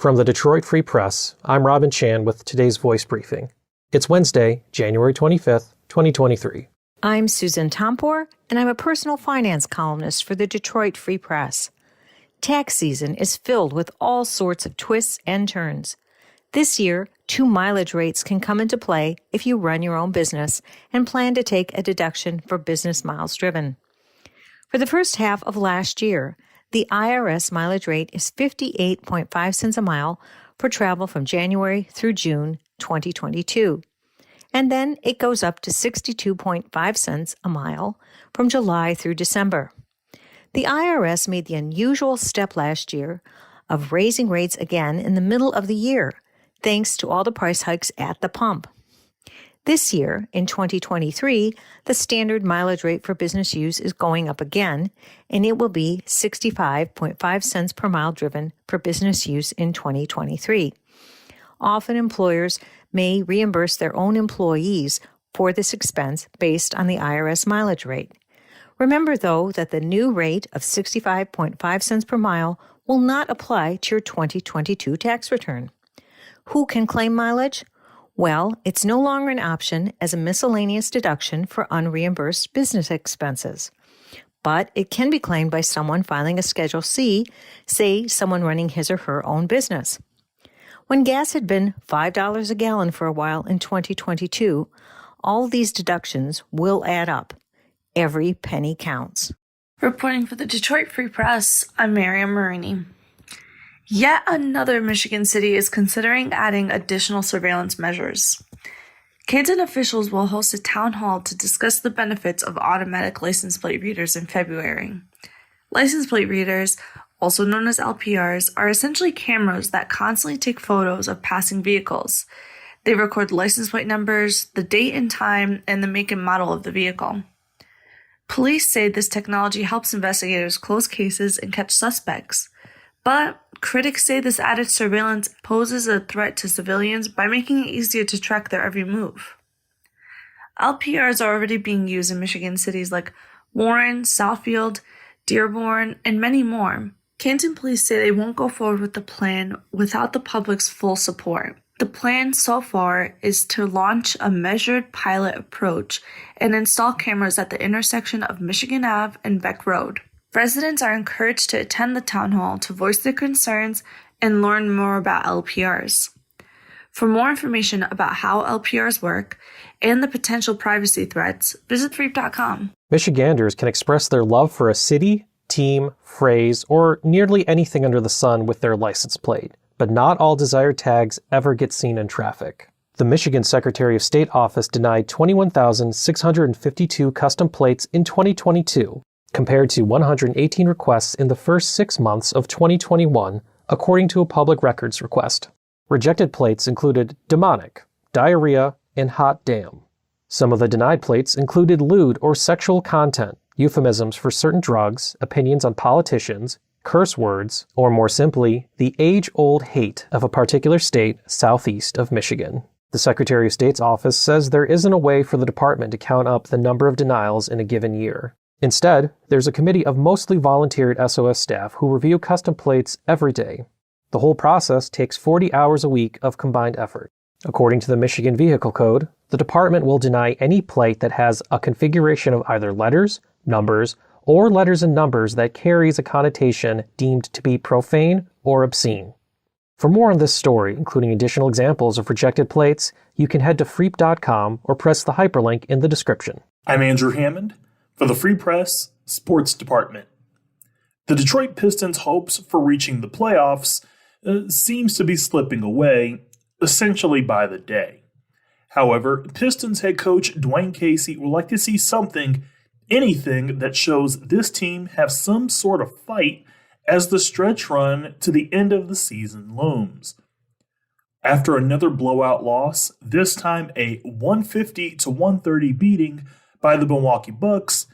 From the Detroit Free Press, I'm Robin Chan with today's voice briefing. It's Wednesday, January 25th, 2023. I'm Susan Tompor, and I'm a personal finance columnist for the Detroit Free Press. Tax season is filled with all sorts of twists and turns. This year, 2 mileage rates can come into play if you run your own business and plan to take a deduction for business miles driven. For the first half of last year, the IRS mileage rate is 58.5 cents a mile for travel from January through June 2022. And then it goes up to 62.5 cents a mile from July through December. The IRS made the unusual step last year of raising rates again in the middle of the year, thanks to all the price hikes at the pump. This year, in 2023, the standard mileage rate for business use is going up again, and it will be 65.5 cents per mile driven for business use in 2023. Often employers may reimburse their own employees for this expense based on the IRS mileage rate. Remember, though, that the new rate of 65.5 cents per mile will not apply to your 2022 tax return. Who can claim mileage? Well, it's no longer an option as a miscellaneous deduction for unreimbursed business expenses. But it can be claimed by someone filing a Schedule C, say someone running his or her own business. When gas had been $5 a gallon for a while in 2022, all these deductions will add up. Every penny counts. Reporting for the Detroit Free Press, I'm Miriam Marini. Yet another Michigan city is considering adding additional surveillance measures. Canton officials will host a town hall to discuss the benefits of automatic license plate readers in February. License plate readers, also known as LPRs, are essentially cameras that constantly take photos of passing vehicles. They record license plate numbers, the date and time, and the make and model of the vehicle. Police say this technology helps investigators close cases and catch suspects. But critics say this added surveillance poses a threat to civilians by making it easier to track their every move. LPRs are already being used in Michigan cities like Warren, Southfield, Dearborn, and many more. Canton police say they won't go forward with the plan without the public's full support. The plan so far is to launch a measured pilot approach and install cameras at the intersection of Michigan Ave and Beck Road. Residents are encouraged to attend the town hall to voice their concerns and learn more about LPRs. For more information about how LPRs work and the potential privacy threats, visit threep.com. Michiganders can express their love for a city, team, phrase, or nearly anything under the sun with their license plate, but not all desired tags ever get seen in traffic. The Michigan Secretary of State office denied 21,652 custom plates in 2022, compared to 118 requests in the first 6 months of 2021, according to a public records request. Rejected plates included demonic, diarrhea, and hot damn. Some of the denied plates included lewd or sexual content, euphemisms for certain drugs, opinions on politicians, curse words, or more simply, the age-old hate of a particular state southeast of Michigan. The Secretary of State's office says there isn't a way for the department to count up the number of denials in a given year. Instead, there's a committee of mostly volunteered SOS staff who review custom plates every day. The whole process takes 40 hours a week of combined effort. According to the Michigan Vehicle Code, the department will deny any plate that has a configuration of either letters, numbers, or letters and numbers that carries a connotation deemed to be profane or obscene. For more on this story, including additional examples of rejected plates, you can head to freep.com or press the hyperlink in the description. I'm Andrew Hammond for the Free Press Sports Department. The Detroit Pistons' hopes for reaching the playoffs seems to be slipping away, essentially by the day. However, Pistons head coach Dwayne Casey would like to see anything that shows this team have some sort of fight as the stretch run to the end of the season looms. After another blowout loss, this time a 150-130 beating by the Milwaukee Bucks,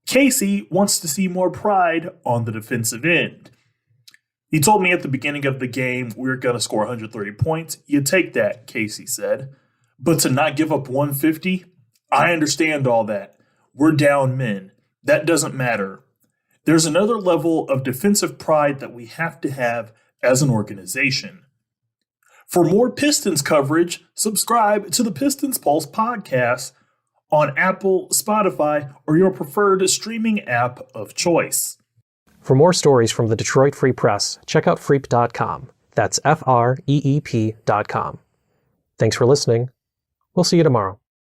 Casey wants to see more pride on the defensive end. He told me at the beginning of the game, we're going to score 130 points. You take that, Casey said. But to not give up 150, I understand all that. We're down men. That doesn't matter. There's another level of defensive pride that we have to have as an organization. For more Pistons coverage, subscribe to the Pistons Pulse podcast on Apple, Spotify, or your preferred streaming app of choice. For more stories from the Detroit Free Press, check out freep.com. That's FREEP.com. Thanks for listening. We'll see you tomorrow.